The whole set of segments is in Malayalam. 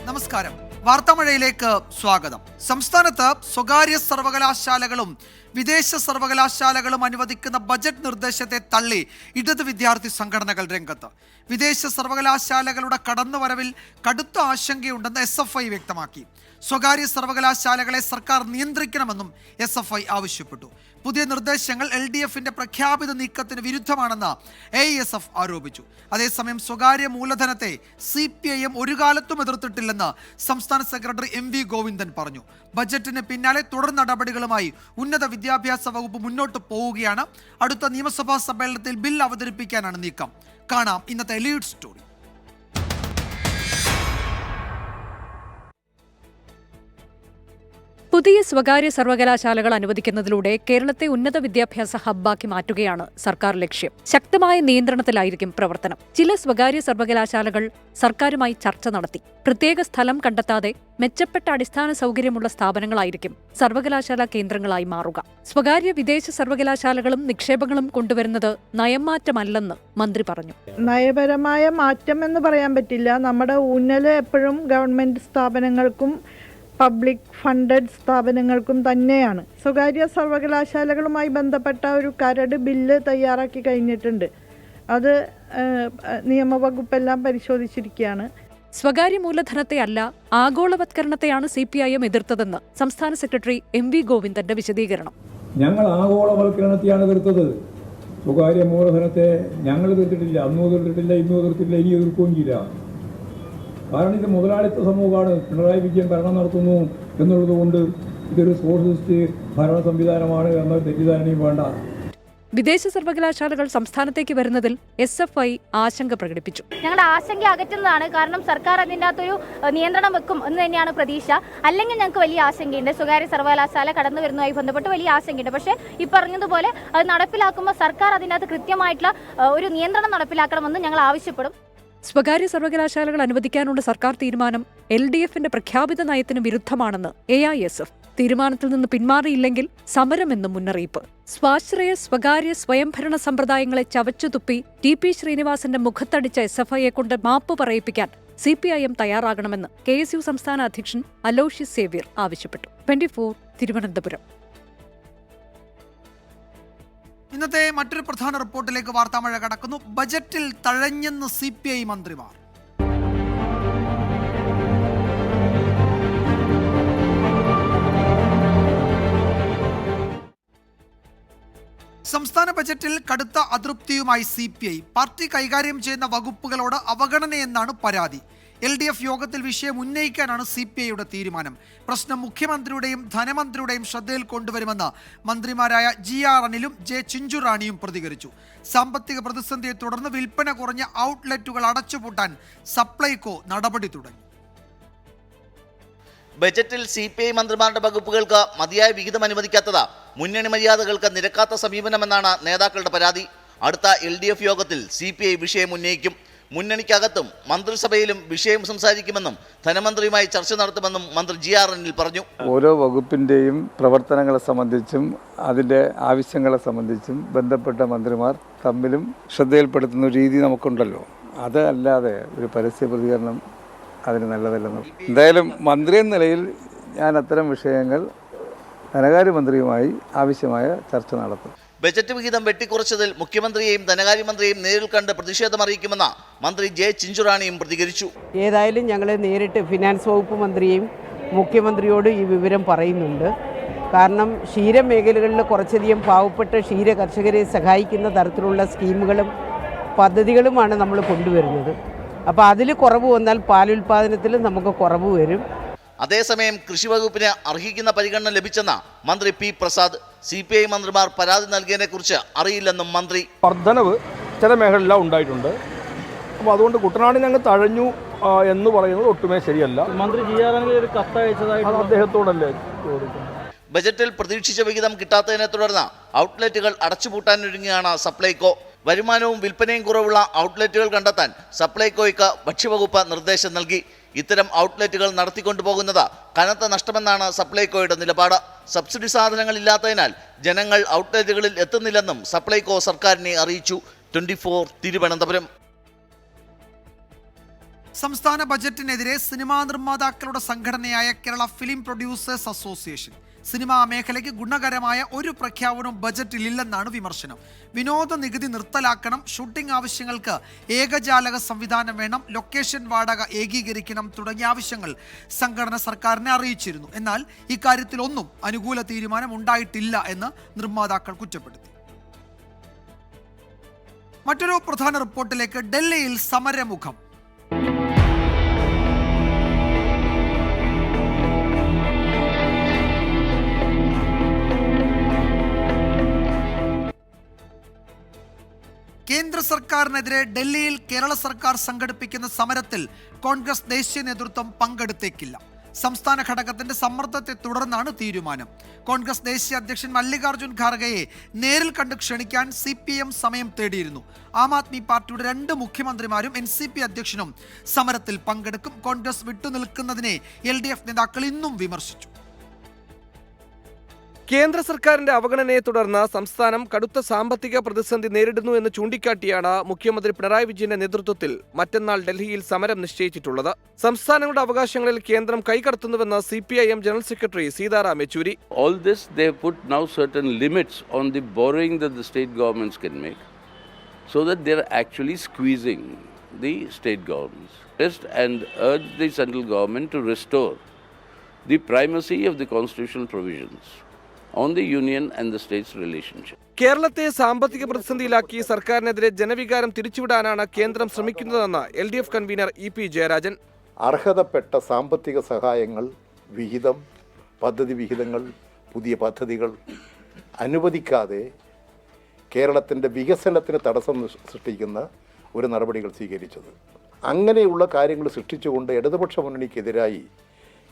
നമസ്കാരം. വാർത്താമഴയിലേക്ക് സ്വാഗതം. സംസ്ഥാനത്ത് സ്വകാര്യ സർവകലാശാലകളും വിദേശ സർവകലാശാലകളും അനുവദിക്കുന്ന ബജറ്റ് നിർദ്ദേശത്തെ തള്ളി ഇടത് വിദ്യാർത്ഥി സംഘടനകൾ രംഗത്ത്. വിദേശ സർവകലാശാലകളുടെ കടന്നുവരവിൽ കടുത്ത ആശങ്കയുണ്ടെന്ന് SFI വ്യക്തമാക്കി. സ്വകാര്യ സർവകലാശാലകളെ സർക്കാർ നിയന്ത്രിക്കണമെന്നും SFI ആവശ്യപ്പെട്ടു. പുതിയ നിർദ്ദേശങ്ങൾ LDFന്റെ പ്രഖ്യാപിത നീക്കത്തിന് വിരുദ്ധമാണെന്ന് AISF ആരോപിച്ചു. അതേസമയം സ്വകാര്യ മൂലധനത്തെ CPIM ഒരു കാലത്തും എതിർത്തിട്ടില്ലെന്ന് സംസ്ഥാന സെക്രട്ടറി MV ഗോവിന്ദൻ പറഞ്ഞു. ബജറ്റിന് പിന്നാലെ തുടർ നടപടികളുമായി ഉന്നത വിദ്യാഭ്യാസ വകുപ്പ് മുന്നോട്ട് പോവുകയാണ്. അടുത്ത നിയമസഭാ സമ്മേളനത്തിൽ ബിൽ അവതരിപ്പിക്കാനാണ് നീക്കം. കാണാം ഇന്നത്തെ ലീഡ് സ്റ്റോറി. പുതിയ സ്വകാര്യ സർവകലാശാലകൾ അനുവദിക്കുന്നതിലൂടെ കേരളത്തെ ഉന്നത വിദ്യാഭ്യാസ ഹബ്ബാക്കി മാറ്റുകയാണ് സർക്കാർ ലക്ഷ്യം. ശക്തമായ നിയന്ത്രണത്തിലായിരിക്കും പ്രവർത്തനം. ചില സ്വകാര്യ സർവകലാശാലകൾ സർക്കാരുമായി ചർച്ച നടത്തി. പ്രത്യേക സ്ഥലം കണ്ടെത്താതെ മെച്ചപ്പെട്ട അടിസ്ഥാന സൗകര്യമുള്ള സ്ഥാപനങ്ങളായിരിക്കും സർവകലാശാല കേന്ദ്രങ്ങളായി മാറുക. സ്വകാര്യ വിദേശ സർവകലാശാലകളും നിക്ഷേപങ്ങളും കൊണ്ടുവരുന്നത് നയംമാറ്റമല്ലെന്ന് മന്ത്രി പറഞ്ഞു. നയപരമായ മാറ്റം എന്ന് പറയാൻ പറ്റില്ല. നമ്മുടെ ഊന്നല് എപ്പോഴും ഗവൺമെന്റ് സ്ഥാപനങ്ങൾക്കും പബ്ലിക് ഫണ്ടഡ് സ്ഥാപനങ്ങൾക്കും തന്നെയാണ്. സ്വകാര്യ സർവകലാശാലകളുമായി ബന്ധപ്പെട്ട ഒരു കരട് ബില്ല് തയ്യാറാക്കി കഴിഞ്ഞിട്ടുണ്ട്. അത് നിയമവകുപ്പെല്ലാം പരിശോധിച്ചിരിക്കുകയാണ്. സ്വകാര്യ മൂലധനത്തെ അല്ല, ആഗോളവത്കരണത്തെയാണ് CPIM എതിർത്തതെന്ന് സംസ്ഥാന സെക്രട്ടറി MV ഗോവിന്ദന്റെ വിശദീകരണം. ഞങ്ങൾ ആഗോളവൽക്കരണത്തെയാണ് എതിർത്തത്. സ്വകാര്യ മൂലധനത്തെ ഞങ്ങൾ എതിർത്തിട്ടില്ല. അന്നും എതിർത്തിട്ടില്ല, ഇന്നും എതിർത്തിട്ടില്ല, ഇനി എതിർക്കുകയും ചെയ്യില്ല. കാരണം ഇത് മുതലാളിത്ത സമൂഹമാണ്. പിണറായി വിജയൻ ഭരണം നടത്തുന്നു എന്നുള്ളത് കൊണ്ട് ഇതൊരു സോഷ്യലിസ്റ്റ് ഭരണ സംവിധാനമാണ് എന്ന തെറ്റിദ്ധാരണയും വേണ്ട. വിദേശ സർവകലാശാലകൾ സംസ്ഥാനത്തേക്ക് വരുന്നതിൽ SFI ആശങ്ക പ്രകടിപ്പിച്ചു. ഞങ്ങളുടെ ആശങ്ക അകറ്റുന്നതാണ്. കാരണം സർക്കാർ അതിൻ്റെ അകത്തൊരു നിയന്ത്രണം വെക്കും എന്ന് തന്നെയാണ് പ്രതീക്ഷ. അല്ലെങ്കിൽ ഞങ്ങൾക്ക് വലിയ ആശങ്കയുണ്ട്. സ്വകാര്യ സർവകലാശാല കടന്നു വരുന്നതുമായി ബന്ധപ്പെട്ട് വലിയ ആശങ്കയുണ്ട്. പക്ഷേ ഈ പറഞ്ഞതുപോലെ അത് നടപ്പിലാക്കുമ്പോൾ സർക്കാർ അതിൻ്റെ അകത്ത് കൃത്യമായിട്ടുള്ള ഒരു നിയന്ത്രണം നടപ്പിലാക്കണമെന്ന് ഞങ്ങൾ ആവശ്യപ്പെടും. സ്വകാര്യ സർവകലാശാലകൾ അനുവദിക്കാനുള്ള സർക്കാർ തീരുമാനം LDFന്റെ പ്രഖ്യാപിത നയത്തിന് വിരുദ്ധമാണെന്ന് AISF. തീരുമാനത്തിൽ നിന്ന് പിന്മാറിയില്ലെങ്കിൽ സമരമെന്നും മുന്നറിയിപ്പ്. സ്വാശ്രയ സ്വകാര്യ സ്വയംഭരണ സമ്പ്രദായങ്ങളെ ചവച്ചുതുപ്പി TP ശ്രീനിവാസന്റെ മുഖത്തടിച്ച SFIയെ കൊണ്ട് മാപ്പ് പറയിപ്പിക്കാൻ CPIM തയ്യാറാകണമെന്ന് KSU സംസ്ഥാന അധ്യക്ഷൻ അലോഷ്യസ് സേവ്യർ ആവശ്യപ്പെട്ടു. 24 തിരുവനന്തപുരം. ഇന്നത്തെ മറ്റൊരു പ്രധാന റിപ്പോർട്ടിലേക്ക് വാർത്താമഴ കടക്കുന്നു. ബജറ്റിൽ തഴഞ്ഞെന്ന് CPI മന്ത്രിമാർ. സംസ്ഥാന ബജറ്റിൽ കടുത്ത അതൃപ്തിയുമായി CPI. പാർട്ടി കൈകാര്യം ചെയ്യുന്ന വകുപ്പുകളോട് അവഗണനയെന്നാണ് പരാതി. LDF യോഗത്തിൽ വിഷയം ഉന്നയിക്കാനാണ് CPIയുടെ തീരുമാനം. പ്രശ്നം മുഖ്യമന്ത്രിയുടെയും ധനമന്ത്രിയുടെയും ശ്രദ്ധയിൽ കൊണ്ടുവരുമെന്ന് മന്ത്രിമാരായ GR അനിലും J ചിഞ്ചുറാണിയും പ്രതികരിച്ചു. സാമ്പത്തിക പ്രതിസന്ധിയെ തുടർന്ന് വിൽപ്പന കുറഞ്ഞ ഔട്ട്ലെറ്റുകൾ അടച്ചുപൂട്ടാൻ സപ്ലൈകോ നടപടി തുടങ്ങി. ബജറ്റിൽ CPI മന്ത്രിമാരുടെ വകുപ്പുകൾക്ക് മതിയായ വിഹിതം അനുവദിക്കാത്തത് മുന്നണി മര്യാദകൾക്ക് നിരക്കാത്ത സമീപനമെന്നാണ് നേതാക്കളുടെ പരാതി. അടുത്ത LDF യോഗത്തിൽ CPI വിഷയം ഉന്നയിക്കും. മുന്നണിക്കകത്തും മന്ത്രിസഭയിലും വിഷയം സംസാരിക്കുമെന്നും ധനമന്ത്രിയുമായി ചർച്ച നടത്തുമെന്നും മന്ത്രി GR അനിൽ പറഞ്ഞു. ഓരോ വകുപ്പിൻ്റെയും പ്രവർത്തനങ്ങളെ സംബന്ധിച്ചും അതിൻ്റെ ആവശ്യങ്ങളെ സംബന്ധിച്ചും ബന്ധപ്പെട്ട മന്ത്രിമാർ തമ്മിലും ശ്രദ്ധയിൽപ്പെടുത്തുന്ന ഒരു രീതി നമുക്കുണ്ടല്ലോ. അത് അല്ലാതെ ഒരു പരസ്യ പ്രതികരണം അതിന് നല്ലതല്ലെന്ന്. എന്തായാലും മന്ത്രി എന്ന നിലയിൽ ഞാൻ അത്തരം വിഷയങ്ങൾ ധനകാര്യമന്ത്രിയുമായി ആവശ്യമായ ചർച്ച നടത്തും. ബജറ്റ് വിഹിതം വെട്ടിക്കുറച്ചതിൽ മുഖ്യമന്ത്രിയെയും ധനകാര്യമന്ത്രിയെയും നേരിൽ കണ്ട് പ്രതിഷേധം അറിയിക്കുമെന്ന് മന്ത്രി J ചിഞ്ചുറാണിയും പ്രതികരിച്ചു. ഏതായാലും ഞങ്ങൾ നേരിട്ട് ഫിനാൻസ് വകുപ്പ് മന്ത്രിയെയും മുഖ്യമന്ത്രിയോട് ഈ വിവരം പറയുന്നുണ്ട്. കാരണം ക്ഷീരമേഖലകളിൽ കുറച്ചധികം പാവപ്പെട്ട ക്ഷീര കർഷകരെ സഹായിക്കുന്ന തരത്തിലുള്ള സ്കീമുകളും പദ്ധതികളുമാണ് നമ്മൾ കൊണ്ടുവരുന്നത്. അപ്പോൾ അതിൽ കുറവ് വന്നാൽ പാലുൽപാദനത്തിൽ നമുക്ക് കുറവ് വരും. അതേസമയം കൃഷി വകുപ്പിന് അർഹിക്കുന്ന പരിഗണന ലഭിച്ചെന്ന് മന്ത്രി P പ്രസാദ്. CPI മന്ത്രിമാർ പരാതി നൽകിയതിനെ കുറിച്ച് അറിയില്ലെന്നും മന്ത്രി. വർധനവ് ചില മേഖലയെല്ലാം ഉണ്ടായിട്ടുണ്ട്. അപ്പോൾ അതുകൊണ്ട് കുട്ടനാടിന് അങ്ങ് തഴഞ്ഞു എന്ന് പറയുന്നത് ഒട്ടുമേ ശരിയല്ല. മന്ത്രി GR ഒരു കത്ത് അയച്ചതായിട്ട് അദ്ദേഹത്തോടല്ലേ ചോദിക്കുന്നത്. ബജറ്റിൽ പ്രതീക്ഷിച്ച വിഹിതം കിട്ടാത്തതിനെ തുടർന്ന് ഔട്ട്ലെറ്റുകൾ അടച്ചുപൂട്ടാനൊരുങ്ങിയാണ് സപ്ലൈകോ. വരുമാനവും വിൽപ്പനയും കുറവുള്ള ഔട്ട്ലെറ്റുകൾ കണ്ടെത്താൻ സപ്ലൈകോയ്ക്ക് ഭക്ഷ്യവകുപ്പ് നിർദ്ദേശം നൽകി. ഇത്തരം ഔട്ട്ലെറ്റുകൾ നടത്തിക്കൊണ്ടുപോകുന്നത് കനത്ത നഷ്ടമെന്നാണ് സപ്ലൈകോയുടെ നിലപാട്. സബ്സിഡി സാധനങ്ങൾ ഇല്ലാത്തതിനാൽ ജനങ്ങൾ ഔട്ട്ലെറ്റുകളിൽ എത്തുന്നില്ലെന്നും സപ്ലൈകോ സർക്കാരിനെ അറിയിച്ചു. 24 തിരുവനന്തപുരം. സംസ്ഥാന ബജറ്റിനെതിരെ സിനിമാ നിർമ്മാതാക്കളുടെ സംഘടനയായ Kerala film producers association cinema മേഖലയ്ക്ക് ഗുണകരമായ ഒരു പ്രഖ്യാപനവും ബജറ്റിലില്ലെന്നാണ് വിമർശനം. വിനോദ നികുതി നിർത്തലാക്കണം, ഷൂട്ടിംഗ് ആവശ്യങ്ങൾക്ക് ഏകജാലക സംവിധാനം വേണം, ലൊക്കേഷൻ വാടക ഏകീകരിക്കണം തുടങ്ങിയ ആവശ്യങ്ങൾ സംഘടന സർക്കാരിനെ അറിയിച്ചിരുന്നു. എന്നാൽ ഇക്കാര്യത്തിൽ ഒന്നും അനുകൂല തീരുമാനം ഉണ്ടായിട്ടില്ല എന്ന് നിർമ്മാതാക്കൾ കുറ്റപ്പെടുത്തി. മറ്റൊരു പ്രധാന റിപ്പോർട്ടിലേക്ക്. ഡൽഹിയിൽ സമരമുഖം. കേന്ദ്ര സർക്കാരിനെതിരെ ഡൽഹിയിൽ കേരള സർക്കാർ സംഘടിപ്പിക്കുന്ന സമരത്തിൽ കോൺഗ്രസ് ദേശീയ നേതൃത്വം പങ്കെടുത്തേക്കില്ല. സംസ്ഥാന ഘടകത്തിന്റെ സമ്മർദ്ദത്തെ തുടർന്നാണ് തീരുമാനം. കോൺഗ്രസ് ദേശീയ അധ്യക്ഷൻ മല്ലികാർജ്ജുൻ ഖാർഗെയെ നേരിൽ കണ്ട് ക്ഷണിക്കാൻ CPM സമയം തേടിയിരുന്നു. ആം ആദ്മി പാർട്ടിയുടെ 2 മുഖ്യമന്ത്രിമാരും NCP അധ്യക്ഷനും സമരത്തിൽ പങ്കെടുക്കും. കോൺഗ്രസ് വിട്ടുനിൽക്കുന്നതിനെ LDF നേതാക്കൾ ഇന്നും വിമർശിച്ചു. കേന്ദ്ര സർക്കാരിന്റെ അവഗണനയെ തുടർന്ന് സംസ്ഥാനം കടുത്ത സാമ്പത്തിക പ്രതിസന്ധി നേരിടുന്നു എന്ന് ചൂണ്ടിക്കാട്ടിയാണ് മുഖ്യമന്ത്രി പിണറായി വിജയന്റെ നേതൃത്വത്തിൽ മറ്റന്നാൾ ഡൽഹിയിൽ സമരം നിശ്ചയിച്ചിട്ടുള്ളത്. സംസ്ഥാനങ്ങളുടെ അവകാശങ്ങളിൽ കേന്ദ്രം കൈകടത്തുന്നുവെന്ന് CPIM general secretary Sitaram Yechury. All this, they have put now certain limits on the borrowing that the state governments can make, so that they are actually squeezing the state governments. And urge the central government to restore the primacy of the constitutional provisions on the union and the states relationship. കേരളത്തെ സാമ്പത്തിക പ്രതിസന്ധിയിലാക്കി സർക്കാരിനെതിരെ ജനവികാരം തിരിച്ചുവിടാനാണ് കേന്ദ്രം ശ്രമിക്കുന്നതെന്ന് LDF കൺവീനർ EP ജയരാജൻ. അർഹതപ്പെട്ട സാമ്പത്തിക സഹായങ്ങൾ, വിഹിതം, പദ്ധതി വിഹിതങ്ങൾ, പുതിയ പദ്ധതികൾ അനുവദിക്കാതെ കേരളത്തിൻ്റെ വികസനത്തിന് തടസ്സം സൃഷ്ടിക്കുന്ന ഒരു നടപടികൾ സ്വീകരിച്ചത്. അങ്ങനെയുള്ള കാര്യങ്ങൾ സൃഷ്ടിച്ചുകൊണ്ട് ഇടതുപക്ഷ മുന്നണിക്കെതിരായി,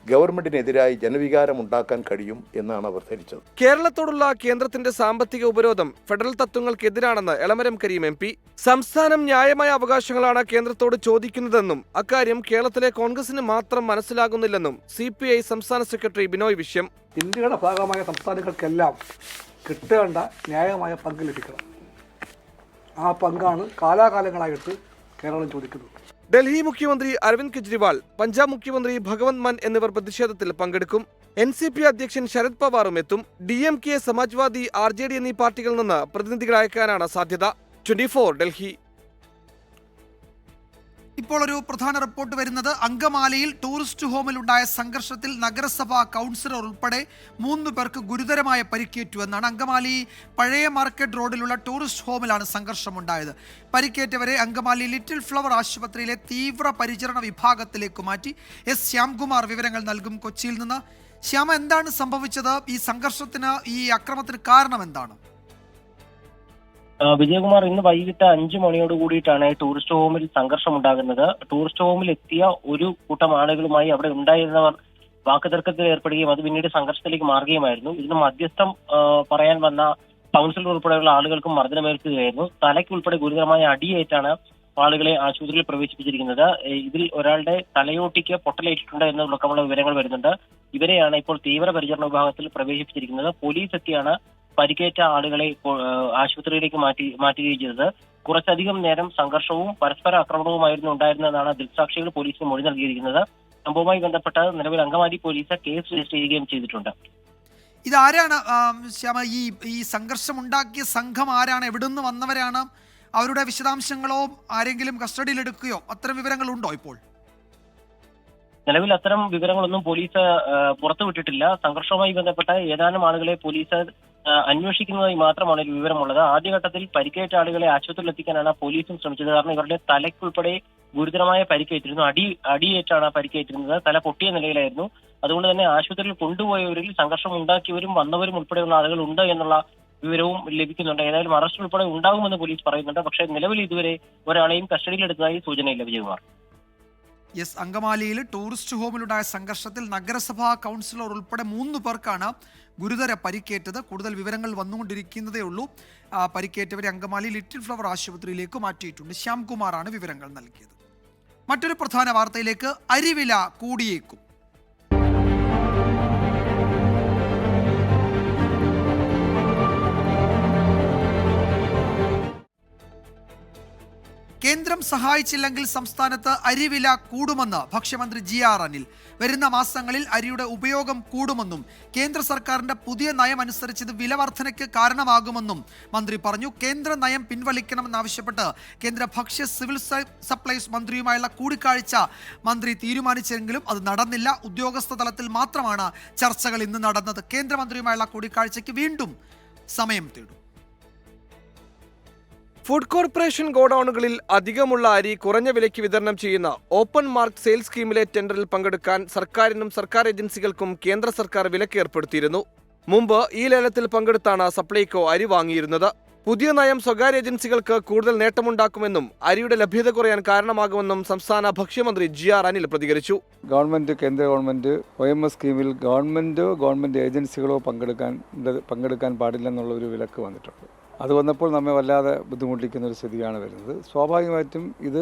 ഗവൺമെന്റിനെതിരായി ജനവികാരം ഉണ്ടാക്കാൻ കഴിയും എന്നാണ് അവർ ധരിച്ചത്. കേരളത്തോടുള്ള കേന്ദ്രത്തിന്റെ സാമ്പത്തിക ഉപരോധം ഫെഡറൽ തത്വങ്ങൾക്കെതിരാണെന്ന് എളമരം കരീം MP. സംസ്ഥാനം ന്യായമായ അവകാശങ്ങളാണ് കേന്ദ്രത്തോട് ചോദിക്കുന്നതെന്നും അക്കാര്യം കേരളത്തിലെ കോൺഗ്രസിന് മാത്രം മനസ്സിലാകുന്നില്ലെന്നും CPI സംസ്ഥാന സെക്രട്ടറി ബിനോയ് വിശ്യം. ഇന്ത്യയുടെ ഭാഗമായ സംസ്ഥാനങ്ങൾക്കെല്ലാം കിട്ടേണ്ട ന്യായമായ പങ്ക് ലഭിക്കണം. ആ പങ്കാണ് കാലാകാലങ്ങളായിട്ട് കേരളം ചോദിക്കുന്നത്. ഡൽഹി മുഖ്യമന്ത്രി അരവിന്ദ് കെജ്രിവാൾ, പഞ്ചാബ് മുഖ്യമന്ത്രി ഭഗവന്ത് മാൻ എന്നിവർ പ്രതിഷേധത്തിൽ പങ്കെടുക്കും. NCP അധ്യക്ഷൻ ശരത് പവാറും എത്തും. DMK, സമാജ്വാദി, RJD എന്നീ പാർട്ടികളിൽ നിന്ന് പ്രതിനിധികളെ അയക്കാനാണ് സാധ്യത. 24 ഡൽഹി. ഇപ്പോൾ ഒരു പ്രധാന റിപ്പോർട്ട് വരുന്നത് അങ്കമാലിയിൽ ടൂറിസ്റ്റ് ഹോമിൽ ഉണ്ടായ സംഘർഷത്തിൽ നഗരസഭാ കൗൺസിലർ ഉൾപ്പെടെ 3 പേർക്ക് ഗുരുതരമായ പരിക്കേറ്റു എന്നാണ്. അങ്കമാലി പഴയ മാർക്കറ്റ് റോഡിലുള്ള ടൂറിസ്റ്റ് ഹോമിലാണ് സംഘർഷമുണ്ടായത്. പരിക്കേറ്റവരെ അങ്കമാലി ലിറ്റിൽ ഫ്ലവർ ആശുപത്രിയിലെ തീവ്ര പരിചരണ വിഭാഗത്തിലേക്ക് മാറ്റി. S ശ്യാംകുമാർ വിവരങ്ങൾ നൽകും കൊച്ചിയിൽ നിന്ന്. ശ്യാമ, എന്താണ് സംഭവിച്ചത്? ഈ സംഘർഷത്തിന്, ഈ അക്രമത്തിന് കാരണം എന്താണ്? വിജയകുമാർ, ഇന്ന് വൈകിട്ട് 5 മണിയോട് കൂടിയിട്ടാണ് ടൂറിസ്റ്റ് ഹോമിൽ സംഘർഷം ഉണ്ടാകുന്നത്. ടൂറിസ്റ്റ് ഹോമിൽ എത്തിയ ഒരു കൂട്ടം ആളുകളുമായി അവിടെ ഉണ്ടായിരുന്നവർ വാക്കുതർക്കത്തിൽ ഏർപ്പെടുകയും അത് പിന്നീട് സംഘർഷത്തിലേക്ക് മാറുകയുമായിരുന്നു. ഇതിന് മധ്യസ്ഥം പറയാൻ വന്ന കൗൺസിലർ ഉൾപ്പെടെയുള്ള ആളുകൾക്കും മർദ്ദനമേൽക്കുകയായിരുന്നു. തലയ്ക്ക് ഉൾപ്പെടെ ഗുരുതരമായ അടിയേറ്റാണ് ആളുകളെ ആശുപത്രിയിൽ പ്രവേശിപ്പിച്ചിരിക്കുന്നത്. ഇതിൽ ഒരാളുടെ തലയോട്ടിക്ക് പൊട്ടലേറ്റിട്ടുണ്ട് എന്നതടക്കമുള്ള വിവരങ്ങൾ വരുന്നുണ്ട്. ഇവരെയാണ് ഇപ്പോൾ തീവ്രപരിചരണ വിഭാഗത്തിൽ പ്രവേശിപ്പിച്ചിരിക്കുന്നത്. പോലീസ് എത്തിയാണ് പരിക്കേറ്റ ആളുകളെ ആശുപത്രിയിലേക്ക് മാറ്റുകയും ചെയ്തത്. കുറച്ചധികം നേരം സംഘർഷവും പരസ്പര ആക്രമണവുമായിരുന്നു ഉണ്ടായിരുന്നതെന്നാണ് ദൃക്സാക്ഷികൾ പോലീസിന് മൊഴി നൽകിയിരിക്കുന്നത്. സംഭവവുമായി ബന്ധപ്പെട്ട് നിലവിൽ അങ്കമാലി പോലീസ് കേസ് രജിസ്റ്റർ ചെയ്യുകയും ചെയ്തിട്ടുണ്ട്. ഇതാരാണ് ശ്യാമ, ഈ സംഘർഷം ഉണ്ടാക്കിയ സംഘം ആരാണ്? എവിടുന്ന് വന്നവരാണ്? അവരുടെ വിശദാംശങ്ങളോ ആരെങ്കിലും കസ്റ്റഡിയിലെടുക്കുകയോ അത്തരം വിവരങ്ങളുണ്ടോ ഇപ്പോൾ? നിലവിൽ അത്തരം വിവരങ്ങളൊന്നും പോലീസ് പുറത്തുവിട്ടിട്ടില്ല. സംഘർഷവുമായി ബന്ധപ്പെട്ട ഏതാനും ആളുകളെ പോലീസ് അന്വേഷിക്കുന്നതായി മാത്രമാണ് ഒരു വിവരമുള്ളത്. ആദ്യഘട്ടത്തിൽ പരിക്കേറ്റ ആളുകളെ ആശുപത്രിയിൽ എത്തിക്കാനാണ് പോലീസും ശ്രമിച്ചത്. കാരണം ഇവരുടെ തലയ്ക്കുൾപ്പെടെ ഗുരുതരമായ പരിക്കേറ്റിരുന്നു. അടിയേറ്റാണ് പരിക്കേറ്റിരുന്നത്. തല പൊട്ടിയ നിലയിലായിരുന്നു. അതുകൊണ്ട് തന്നെ ആശുപത്രിയിൽ കൊണ്ടുപോയവരിൽ സംഘർഷം ഉണ്ടാക്കിയവരും വന്നവരും ഉൾപ്പെടെയുള്ള ആളുകൾ ഉണ്ട് എന്നുള്ള വിവരവും ലഭിക്കുന്നുണ്ട്. ഏതായാലും അറസ്റ്റ് ഉൾപ്പെടെ ഉണ്ടാകുമെന്ന് പോലീസ് പറയുന്നുണ്ട്. പക്ഷേ നിലവിൽ ഇതുവരെ ഒരാളെയും കസ്റ്റഡിയിലെടുത്തതായി സൂചനയില്ല. വിജയകുമാർ. യെസ്, അങ്കമാലിയിൽ ടൂറിസ്റ്റ് ഹോമിലുണ്ടായ സംഘർഷത്തിൽ നഗരസഭാ കൗൺസിലർ ഉൾപ്പെടെ 3 പേർക്കാണ് ഗുരുതര പരിക്കേറ്റത്. കൂടുതൽ വിവരങ്ങൾ വന്നുകൊണ്ടിരിക്കുന്നതേ ഉള്ളൂ. പരിക്കേറ്റവരെ അങ്കമാലി ലിറ്റിൽ ഫ്ലവർ ആശുപത്രിയിലേക്ക് മാറ്റിയിട്ടുണ്ട്. ശ്യാംകുമാറാണ് വിവരങ്ങൾ നൽകിയത്. മറ്റൊരു പ്രധാന വാർത്തയിലേക്ക്. അരിവില കൂടിയേക്കും. കേന്ദ്രം സഹായിച്ചില്ലെങ്കിൽ സംസ്ഥാനത്ത് അരിവില കൂടുമെന്ന് ഭക്ഷ്യമന്ത്രി GR അനിൽ. വരുന്ന മാസങ്ങളിൽ അരിയുടെ ഉപയോഗം കൂടുമെന്നും കേന്ദ്ര സർക്കാരിന്റെ പുതിയ നയം അനുസരിച്ച് ഇത് വില വർധനയ്ക്ക് കാരണമാകുമെന്നും മന്ത്രി പറഞ്ഞു. കേന്ദ്ര നയം പിൻവലിക്കണമെന്നാവശ്യപ്പെട്ട് കേന്ദ്ര ഭക്ഷ്യ സിവിൽ സപ്ലൈസ് മന്ത്രിയുമായുള്ള കൂടിക്കാഴ്ച മന്ത്രി തീരുമാനിച്ചെങ്കിലും അത് നടന്നില്ല. ഉദ്യോഗസ്ഥ തലത്തിൽ മാത്രമാണ് ചർച്ചകൾ ഇന്ന് നടന്നത്. കേന്ദ്രമന്ത്രിയുമായുള്ള കൂടിക്കാഴ്ചയ്ക്ക് വീണ്ടും സമയം തേടും. ഫുഡ് കോർപ്പറേഷൻ ഗോഡൌണുകളിൽ അധികമുള്ള അരി കുറഞ്ഞ വിലയ്ക്ക് വിതരണം ചെയ്യുന്ന ഓപ്പൺ മാർക്ക് സെയിൽ സ്കീമിലെ ടെൻഡറിൽ പങ്കെടുക്കാൻ സർക്കാരിനും സർക്കാർ ഏജൻസികൾക്കും കേന്ദ്ര സർക്കാർ വിലക്ക് ഏർപ്പെടുത്തിയിരുന്നു. മുമ്പ് ഈ ലേലത്തിൽ പങ്കെടുത്താണ് സപ്ലൈകോ അരി വാങ്ങിയിരുന്നത്. പുതിയ നയം സ്വകാര്യ ഏജൻസികൾക്ക് കൂടുതൽ നേട്ടമുണ്ടാക്കുമെന്നും അരിയുടെ ലഭ്യത കുറയാൻ കാരണമാകുമെന്നും സംസ്ഥാന ഭക്ഷ്യമന്ത്രി GR അനിൽ പ്രതികരിച്ചു. ഗവൺമെൻറ്, കേന്ദ്ര ഗവൺമെൻറ് OMS സ്കീമിൽ ഗവൺമെൻറ് ഏജൻസികളോ പങ്കെടുക്കാൻ പാടില്ലെന്നുള്ള ഒരു വിലക്ക് വന്നിട്ടുണ്ട്. അത് വന്നപ്പോൾ നമ്മെ വല്ലാതെ ബുദ്ധിമുട്ടിക്കുന്ന ഒരു സ്ഥിതിയാണ് വരുന്നത്. സ്വാഭാവികമായിട്ടും ഇത്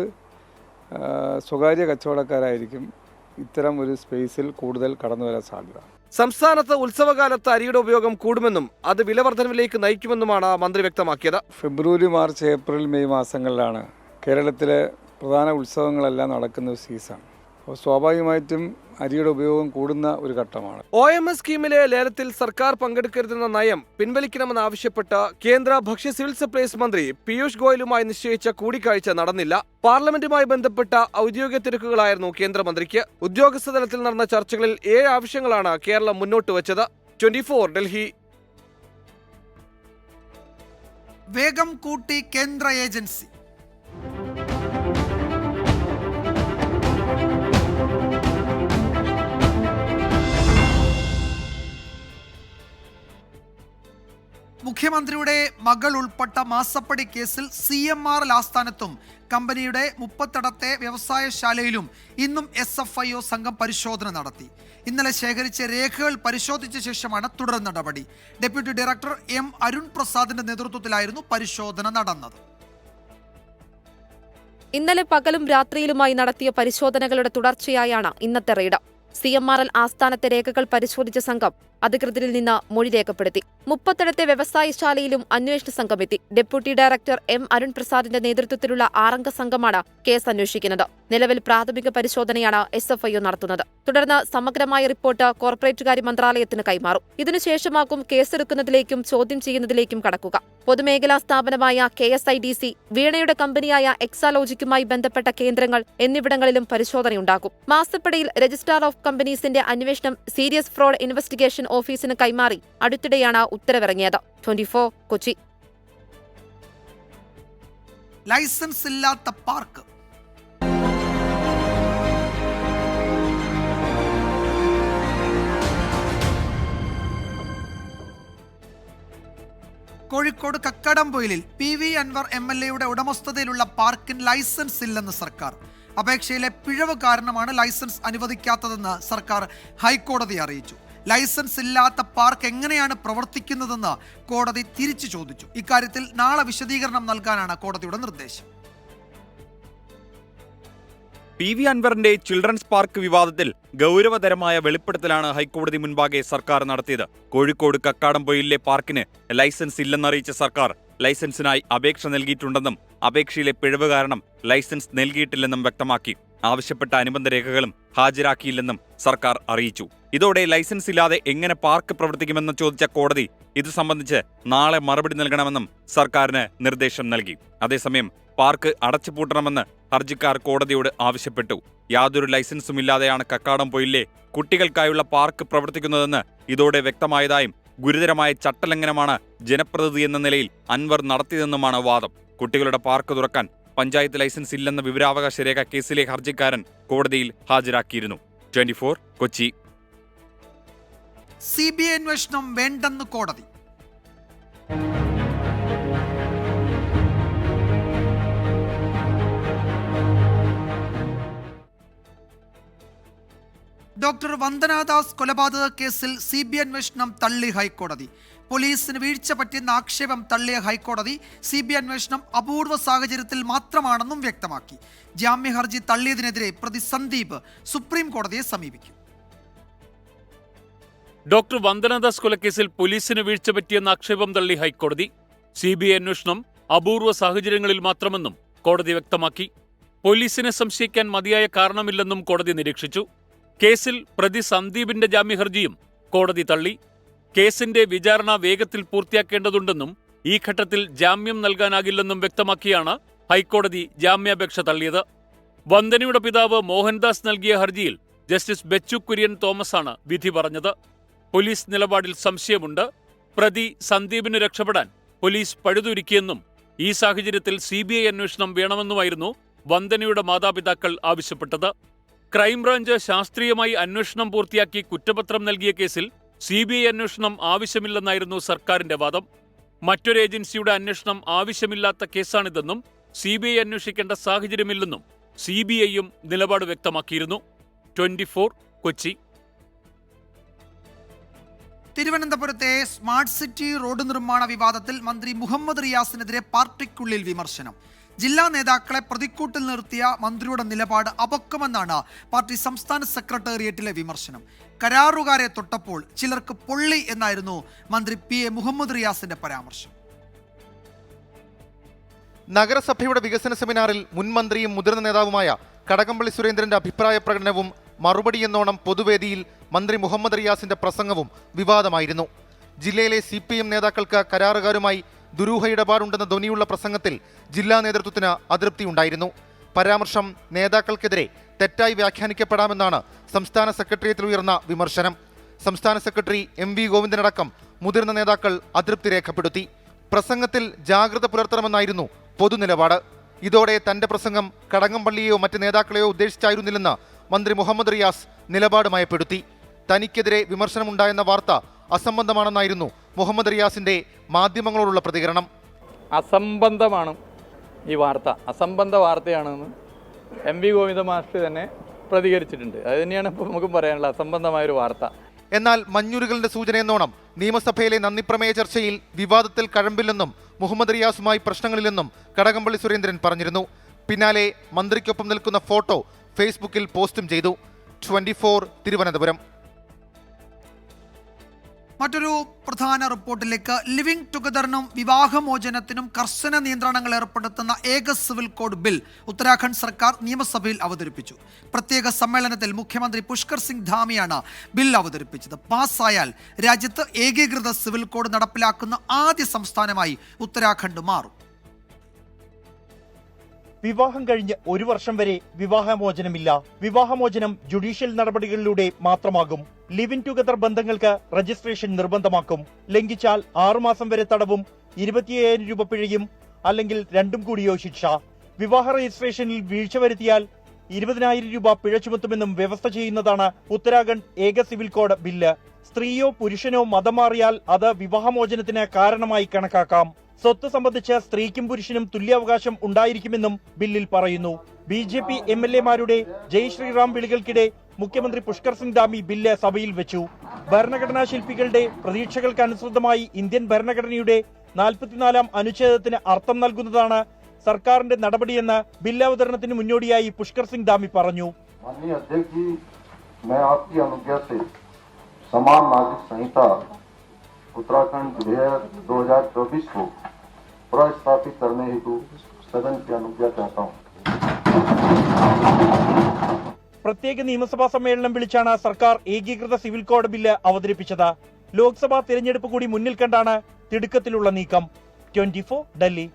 സ്വകാര്യ കച്ചവടക്കാരായിരിക്കും ഇത്തരം ഒരു സ്പേസിൽ കൂടുതൽ കടന്നു വരാൻ സാധ്യത. സംസ്ഥാനത്ത് ഉത്സവകാലത്ത് അരിയുടെ ഉപയോഗം കൂടുമെന്നും അത് വിലവർദ്ധനവിലേക്ക് നയിക്കുമെന്നുമാണ് മന്ത്രി വ്യക്തമാക്കിയത്. ഫെബ്രുവരി, മാർച്ച്, ഏപ്രിൽ, മെയ് മാസങ്ങളിലാണ് കേരളത്തിലെ പ്രധാന ഉത്സവങ്ങളെല്ലാം നടക്കുന്ന ഒരു സീസൺ. അപ്പോൾ സ്വാഭാവികമായിട്ടും അരിയുടെ ഉപയോഗം കൂടുന്ന ഒരു ഘട്ടമാണ്. OMS സ്കീമിലെ ലേലത്തിൽ സർക്കാർ പങ്കെടുക്കരുതെന്ന നയം പിൻവലിക്കണമെന്നാവശ്യപ്പെട്ട് കേന്ദ്ര ഭക്ഷ്യ സിവിൽ സപ്ലൈസ് മന്ത്രി പീയൂഷ് ഗോയലുമായി നിശ്ചയിച്ച കൂടിക്കാഴ്ച നടന്നില്ല. പാർലമെന്റുമായി ബന്ധപ്പെട്ട ഔദ്യോഗിക തിരക്കുകളായിരുന്നു കേന്ദ്രമന്ത്രിക്ക്. ഉദ്യോഗസ്ഥ തലത്തിൽ നടന്ന ചർച്ചകളിൽ 7 ആവശ്യങ്ങളാണ് കേരളം മുന്നോട്ട് വച്ചത്. 24 ഡൽഹി. വേഗം കൂട്ടി കേന്ദ്ര ഏജൻസി. മുഖ്യമന്ത്രിയുടെ മകൾ ഉൾപ്പെട്ട മാസപ്പടി കേസിൽ CMRL ആസ്ഥാനത്തും കമ്പനിയുടെ 30 വ്യവസായശാലയിലും ഇന്നും SFIO സംഘം പരിശോധന നടത്തി. ഇന്നലെ ശേഖരിച്ച രേഖകൾ പരിശോധിച്ച ശേഷമാണ് തുടർ നടപടി. ഡെപ്യൂട്ടി ഡയറക്ടർ M അരുൺ പ്രസാദിന്റെ നേതൃത്വത്തിലായിരുന്നു പരിശോധന നടന്നത്. ഇന്നലെ പകലും രാത്രിയിലുമായി നടത്തിയ പരിശോധനകളുടെ തുടർച്ചയായാണ് ഇന്നത്തെ റെയ്ഡ്. CMRL ആസ്ഥാനത്തെ രേഖകൾ പരിശോധിച്ച സംഘം അധികൃതരിൽ നിന്ന് മൊഴി രേഖപ്പെടുത്തി. 30 വ്യവസായശാലയിലും അന്വേഷണ സംഘമെത്തി. ഡെപ്യൂട്ടി ഡയറക്ടർ M അരുൺ പ്രസാദിന്റെ നേതൃത്വത്തിലുള്ള 6 സംഘമാണ് കേസ് അന്വേഷിക്കുന്നത്. നിലവിൽ പ്രാഥമിക പരിശോധനയാണ് SFIO നടത്തുന്നത്. തുടർന്ന് സമഗ്രമായ റിപ്പോർട്ട് കോർപ്പറേറ്റ് മന്ത്രാലയത്തിന് കൈമാറും. ഇതിനുശേഷമാകും കേസെടുക്കുന്നതിലേക്കും ചോദ്യം ചെയ്യുന്നതിലേക്കും കടക്കുക. പൊതുമേഖലാ സ്ഥാപനമായ KSIDC, വീണയുടെ കമ്പനിയായ എക്സാലോജിക്കുമായി ബന്ധപ്പെട്ട കേന്ദ്രങ്ങൾ എന്നിവിടങ്ങളിലും പരിശോധനയുണ്ടാകും. മാസപ്പടിയിൽ രജിസ്ട്രാർ ഓഫ് കമ്പനീസിന്റെ അന്വേഷണം സീരിയസ് ഫ്രോഡ് ഇൻവെസ്റ്റിഗേഷൻ ഓഫീസിന് കൈമാറി അടുത്തിടെയാണ് ഉത്തരവിറങ്ങിയത്. 24 കൊച്ചി. ലൈസൻസ് ഇല്ലാത്ത പാർക്ക്. കോഴിക്കോട് കക്കാടംപൊയിലിൽ PV അൻവർ MLA ഉടമസ്ഥതയിലുള്ള പാർക്കിന് ലൈസൻസ് ഇല്ലെന്ന് സർക്കാർ. അപേക്ഷയിലെ പിഴവ് കാരണമാണ് ലൈസൻസ് അനുവദിക്കാത്തതെന്ന് സർക്കാർ ഹൈക്കോടതിയെ അറിയിച്ചു. ലൈസൻസ് ഇല്ലാത്ത പാർക്ക് എങ്ങനെയാണ് പ്രവർത്തിക്കുന്നതെന്ന് കോടതി തിരിച്ചു ചോദിച്ചു. ഇക്കാര്യത്തിൽ നാളെ വിശദീകരണം നൽകാനാണ് കോടതിയുടെ നിർദ്ദേശം. PV അൻവറിന്റെ ചിൽഡ്രൻസ് പാർക്ക് വിവാദത്തിൽ ഗൗരവതരമായ വെളിപ്പെടുത്തലാണ് ഹൈക്കോടതി മുൻപാകെ സർക്കാർ നടത്തിയത്. കോഴിക്കോട് കക്കാടംപൊയിലിലെ പാർക്കിന് ലൈസൻസ് ഇല്ലെന്നറിയിച്ച സർക്കാർ ലൈസൻസിനായി അപേക്ഷ നൽകിയിട്ടുണ്ടെന്നും അപേക്ഷയിലെ പിഴവ് കാരണം ലൈസൻസ് നൽകിയിട്ടില്ലെന്നും വ്യക്തമാക്കി. ആവശ്യപ്പെട്ട അനുബന്ധ രേഖകളും ഹാജരാക്കിയില്ലെന്നും സർക്കാർ അറിയിച്ചു. ഇതോടെ ലൈസൻസ് ഇല്ലാതെ എങ്ങനെ പാർക്ക് പ്രവർത്തിക്കുമെന്ന് ചോദിച്ച കോടതി ഇത് സംബന്ധിച്ച് നാളെ മറുപടി നൽകണമെന്നും സർക്കാരിന് നിർദ്ദേശം നൽകി. അതേസമയം പാർക്ക് അടച്ചുപൂട്ടണമെന്ന് ഹർജിക്കാർ കോടതിയോട് ആവശ്യപ്പെട്ടു. യാതൊരു ലൈസൻസും ഇല്ലാതെയാണ് കക്കാടംപൊയിലിലെ കുട്ടികൾക്കായുള്ള പാർക്ക് പ്രവർത്തിക്കുന്നതെന്ന് ഇതോടെ വ്യക്തമായതായും ഗുരുതരമായ ചട്ടലംഘനമാണ് ജനപ്രതിനിധി എന്ന നിലയിൽ അൻവർ നടത്തിയതെന്നുമാണ് വാദം. കുട്ടികളുടെ പാർക്ക് തുറക്കാൻ പഞ്ചായത്ത് ലൈസൻസ് ഇല്ലെന്ന വിവരാവകാശ രേഖ കേസിലെ ഹർജിക്കാരൻ കോടതിയിൽ ഹാജരാക്കിയിരുന്നു. 24 കൊച്ചി. CBI അന്വേഷണം വേണ്ടെന്ന് കോടതി. ഡോക്ടർ വന്ദനാദാസ് കൊലപാതക കേസിൽ CBI അന്വേഷണം തള്ളി ഹൈക്കോടതി. പോലീസിന് വീഴ്ച പറ്റിയെന്ന ആക്ഷേപം തള്ളിയ ഹൈക്കോടതി CBI അന്വേഷണം അപൂർവ സാഹചര്യത്തിൽ മാത്രമാണെന്നും വ്യക്തമാക്കി. ജാമ്യ ഹർജി തള്ളിയതിനെതിരെ പ്രതി സന്ദീപ് സുപ്രീം കോടതിയെ സമീപിക്കും. ഡോക്ടർ വന്ദനാദാസ് കൊലക്കേസിൽ പോലീസിന് വീഴ്ച പറ്റിയെന്ന ആക്ഷേപം തള്ളി ഹൈക്കോടതി. CBI അന്വേഷണം അപൂർവ സാഹചര്യങ്ങളിൽ മാത്രമെന്നും കോടതി വ്യക്തമാക്കി. പോലീസിനെ സംശയിക്കാൻ മതിയായ കാരണമില്ലെന്നും കോടതി നിരീക്ഷിച്ചു. കേസിൽ പ്രതി സന്ദീപിന്റെ ജാമ്യഹർജിയും കോടതി തള്ളി. കേസിന്റെ വിചാരണ വേഗത്തിൽ പൂർത്തിയാക്കേണ്ടതുണ്ടെന്നും ഈ ഘട്ടത്തിൽ ജാമ്യം നൽകാനാകില്ലെന്നും വ്യക്തമാക്കിയാണ് ഹൈക്കോടതി ജാമ്യാപേക്ഷ തള്ളിയത്. വന്ദനയുടെ പിതാവ് മോഹൻദാസ് നൽകിയ ഹർജിയിൽ ജസ്റ്റിസ് ബെച്ചു കുര്യൻ തോമസാണ് വിധി പറഞ്ഞത്. പോലീസ് നിലപാടിൽ സംശയമുണ്ട്. പ്രതി സന്ദീപിന് രക്ഷപ്പെടാൻ പോലീസ് പഴുതൊരുക്കിയെന്നും ഈ സാഹചര്യത്തിൽ CBI അന്വേഷണം വേണമെന്നുമായിരുന്നു വന്ദനയുടെ മാതാപിതാക്കൾ ആവശ്യപ്പെട്ടത്. ക്രൈംബ്രാഞ്ച് ശാസ്ത്രീയമായി അന്വേഷണം പൂർത്തിയാക്കി കുറ്റപത്രം നൽകിയ കേസിൽ CBI അന്വേഷണം ആവശ്യമില്ലെന്നായിരുന്നു സർക്കാരിന്റെ വാദം. മറ്റൊരു ഏജൻസിയുടെ അന്വേഷണം ആവശ്യമില്ലാത്ത കേസാണിതെന്നും CBI അന്വേഷിക്കേണ്ട സാഹചര്യമില്ലെന്നും CBIയും നിലപാട് വ്യക്തമാക്കിയിരുന്നു. 24 കൊച്ചി. തിരുവനന്തപുരത്തെ സ്മാർട്ട് സിറ്റി റോഡ് നിർമ്മാണ വിവാദത്തിൽ മന്ത്രി മുഹമ്മദ് റിയാസിനെതിരെ പാർട്ടിക്കുള്ളിൽ വിമർശനം. ജില്ലാ നേതാക്കളെ പ്രതിക്കൂട്ടിൽ നിർത്തിയ മന്ത്രിയുടെ നിലപാട് അപക്വമെന്നാണ് പാർട്ടി സംസ്ഥാന സെക്രട്ടേറിയറ്റിലെ വിമർശനം. കരാറുകാരെ തൊട്ടപ്പോൾ ചിലർക്ക് പൊള്ളി എന്നായിരുന്നു മന്ത്രി PA മുഹമ്മദ് റിയാസിന്റെ പരാമർശം. നഗരസഭയുടെ വികസന സെമിനാറിൽ മുൻ മന്ത്രിയും മുതിർന്ന നേതാവുമായ കടകംപള്ളി സുരേന്ദ്രന്റെ അഭിപ്രായ പ്രകടനവും മറുപടിയെന്നോണം പൊതുവേദിയിൽ മന്ത്രി മുഹമ്മദ് റിയാസിന്റെ പ്രസംഗവും വിവാദമായിരുന്നു. ജില്ലയിലെ CPM നേതാക്കൾക്ക് കരാറുകാരുമായി ദുരൂഹ ഇടപാടുണ്ടെന്ന ധ്വനിയുള്ള പ്രസംഗത്തിൽ ജില്ലാ നേതൃത്വത്തിന് അതൃപ്തിയുണ്ടായിരുന്നു. പരാമർശം നേതാക്കൾക്കെതിരെ തെറ്റായി വ്യാഖ്യാനിക്കപ്പെടാമെന്നാണ് സംസ്ഥാന സെക്രട്ടേറിയറ്റിൽ ഉയർന്ന വിമർശനം. സംസ്ഥാന സെക്രട്ടറി MV ഗോവിന്ദനടക്കം മുതിർന്ന നേതാക്കൾ അതൃപ്തി രേഖപ്പെടുത്തി. പ്രസംഗത്തിൽ ജാഗ്രത പുലർത്തണമെന്നായിരുന്നു പൊതുനിലപാട്. ഇതോടെ തന്റെ പ്രസംഗം കടകംപള്ളിയെയോ മറ്റ് നേതാക്കളെയോ ഉദ്ദേശിച്ചായിരുന്നില്ലെന്ന് മന്ത്രി മുഹമ്മദ് റിയാസ് നിലപാട് മയപ്പെടുത്തി. തനിക്കെതിരെ വിമർശനമുണ്ടായെന്ന വാർത്ത അസംബന്ധമാണെന്നായിരുന്നു മുഹമ്മദ് റിയാസിന്റെ മാധ്യമങ്ങളോടുള്ള പ്രതികരണം. അസംബന്ധമാണ് ഈ വാർത്ത, അസംബന്ധ വാർത്തയാണെന്ന് MV ഗോവിന്ദ മാസ്റ്റർ തന്നെ പ്രതികരിച്ചിട്ടുണ്ട്. അത് തന്നെയാണ് ഇപ്പോൾ നമുക്ക് പറയാനുള്ള അസംബന്ധമായൊരു വാർത്ത. എന്നാൽ മഞ്ഞുരുകലിന്റെ സൂചനയെന്നോണം നിയമസഭയിലെ നന്ദിപ്രമേയ ചർച്ചയിൽ വിവാദത്തിൽ കഴമ്പില്ലെന്നും മുഹമ്മദ് റിയാസുമായി പ്രശ്നങ്ങളില്ലെന്നും കടകംപള്ളി സുരേന്ദ്രൻ പറഞ്ഞിരുന്നു. പിന്നാലെ മന്ത്രിക്കൊപ്പം നിൽക്കുന്ന ഫോട്ടോ ഫേസ്ബുക്കിൽ പോസ്റ്റും ചെയ്തു. 24 തിരുവനന്തപുരം. മറ്റൊരു പ്രധാന റിപ്പോർട്ടിലേക്ക്. ലിവിംഗ് ടുഗദറിനും വിവാഹമോചനത്തിനും കർശന നിയന്ത്രണങ്ങൾ ഏർപ്പെടുത്തുന്ന ഏക സിവിൽ കോഡ് ബിൽ ഉത്തരാഖണ്ഡ് സർക്കാർ നിയമസഭയിൽ അവതരിപ്പിച്ചു. പ്രത്യേക സമ്മേളനത്തിൽ മുഖ്യമന്ത്രി പുഷ്കർ സിംഗ് ധാമിയാണ് ബിൽ അവതരിപ്പിച്ചത്. പാസ്സായാൽ രാജ്യത്ത് ഏകീകൃത സിവിൽ കോഡ് നടപ്പിലാക്കുന്ന ആദ്യ സംസ്ഥാനമായി ഉത്തരാഖണ്ഡ് മാറും. വിവാഹം കഴിഞ്ഞ് 1 വർഷം വരെ വിവാഹമോചനമില്ല. വിവാഹമോചനം ജുഡീഷ്യൽ നടപടികളിലൂടെ മാത്രമാകും. ലിവിൻ ടുഗദർ ബന്ധങ്ങൾക്ക് രജിസ്ട്രേഷൻ നിർബന്ധമാക്കും. ലംഘിച്ചാൽ 6 മാസം വരെ തടവും 25,000 രൂപ പിഴയും അല്ലെങ്കിൽ രണ്ടും കൂടിയോ ശിക്ഷ. വിവാഹ രജിസ്ട്രേഷനിൽ വീഴ്ച വരുത്തിയാൽ 20,000 രൂപ പിഴ ചുമത്തുമെന്നും വ്യവസ്ഥ ചെയ്യുന്നതാണ് ഉത്തരാഖണ്ഡ് ഏക സിവിൽ കോഡ് ബില്ല്. സ്ത്രീയോ പുരുഷനോ മതം മാറിയാൽ അത് വിവാഹമോചനത്തിന് കാരണമായി കണക്കാക്കാം. സ്വത്ത് സംബന്ധിച്ച് സ്ത്രീക്കും പുരുഷനും തുല്യാവകാശം ഉണ്ടായിരിക്കുമെന്നും ബില്ലിൽ പറയുന്നു. BJP MLA-മാരുടെ ജയ് ശ്രീറാം വിളികൾക്കിടെ മുഖ്യമന്ത്രി പുഷ്കർ സിംഗ് ധാമി ബില്ല് സഭയിൽ വെച്ചു. ഭരണഘടനാ ശില്പികളുടെ പ്രതീക്ഷകൾക്കനുസൃതമായി ഇന്ത്യൻ ഭരണഘടനയുടെ 44-ാം അനുച്ഛേദത്തിന് അർത്ഥം നൽകുന്നതാണ് സർക്കാരിന്റെ നടപടിയെന്ന് ബില്ല് അവതരണത്തിന് മുന്നോടിയായി പുഷ്കർ സിംഗ് ധാമി പറഞ്ഞു. उत्तराखंड विधेयक 2024 को प्रस्तावित करने हेतु सदन की अनुज्ञा चाहता हूं. പ്രത്യേക നിയമസഭാ സമ്മേളനം വിളിച്ചാണ് സർക്കാർ ഏകീകൃത സിവിൽ കോഡ് ബില്ല് അവതരിപ്പിച്ചത്. ലോക്സഭാ തെരഞ്ഞെടുപ്പ് കൂടി മുന്നിൽ കണ്ടാണ് തിടുക്കത്തിലുള്ള നീക്കം. 24 ഡൽഹി.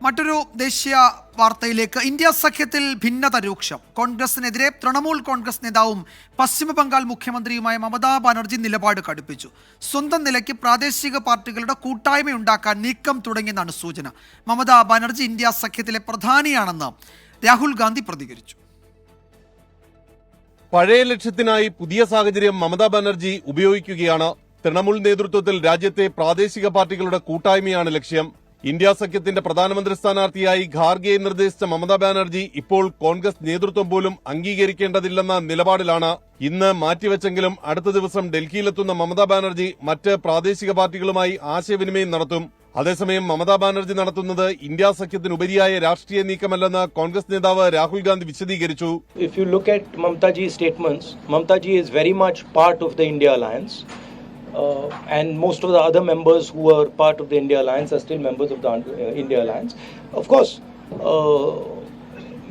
മറ്റൊരു ദേശീയ വാർത്തയിലേക്ക്. ഇന്ത്യ സഖ്യത്തിൽ ഭിന്നത രൂക്ഷം. കോൺഗ്രസിനെതിരെ തൃണമൂൽ കോൺഗ്രസ് നേതാവും പശ്ചിമബംഗാൾ മുഖ്യമന്ത്രിയുമായ മമതാ ബാനർജി നിലപാട് കടുപ്പിച്ചു. സ്വന്തം നിലയ്ക്ക് പ്രാദേശിക പാർട്ടികളുടെ കൂട്ടായ്മയുണ്ടാക്കാൻ നീക്കം തുടങ്ങിയെന്നാണ് സൂചന. മമതാ ബാനർജി ഇന്ത്യ സഖ്യത്തിലെ പ്രധാനിയാണെന്ന് രാഹുൽ ഗാന്ധി പ്രതികരിച്ചു. പഴയ ലക്ഷ്യത്തിനായി പുതിയ സാഹചര്യം മമതാ ബാനർജി ഉപയോഗിക്കുകയാണ്. തൃണമൂൽ നേതൃത്വത്തിൽ രാജ്യത്തെ പ്രാദേശിക പാർട്ടികളുടെ കൂട്ടായ്മയാണ് ലക്ഷ്യം. ഇന്ത്യ സഖ്യത്തിന്റെ പ്രധാനമന്ത്രി സ്ഥാനാർത്ഥിയായി ഖാർഗെയെ നിർദ്ദേശിച്ച മമതാ ബാനർജി ഇപ്പോൾ കോൺഗ്രസ് നേതൃത്വം പോലും അംഗീകരിക്കേണ്ടതില്ലെന്ന നിലപാടിലാണ്. ഇന്ന് മാറ്റിവെച്ചെങ്കിലും അടുത്ത ദിവസം ഡൽഹിയിലെത്തുന്ന മമതാ ബാനർജി മറ്റ് പ്രാദേശിക പാർട്ടികളുമായി ആശയവിനിമയം നടത്തും. അതേസമയം മമതാ ബാനർജി നടത്തുന്നത് ഇന്ത്യ സഖ്യത്തിനുപരിയായ രാഷ്ട്രീയ നീക്കമല്ലെന്ന് കോൺഗ്രസ് നേതാവ് രാഹുൽ ഗാന്ധി വിശദീകരിച്ചു. If you look at Mamataji's statements, Mamataji is very much part of the India alliance. and most of the other members who were part of the India Alliance are still members of the India Alliance. Of course,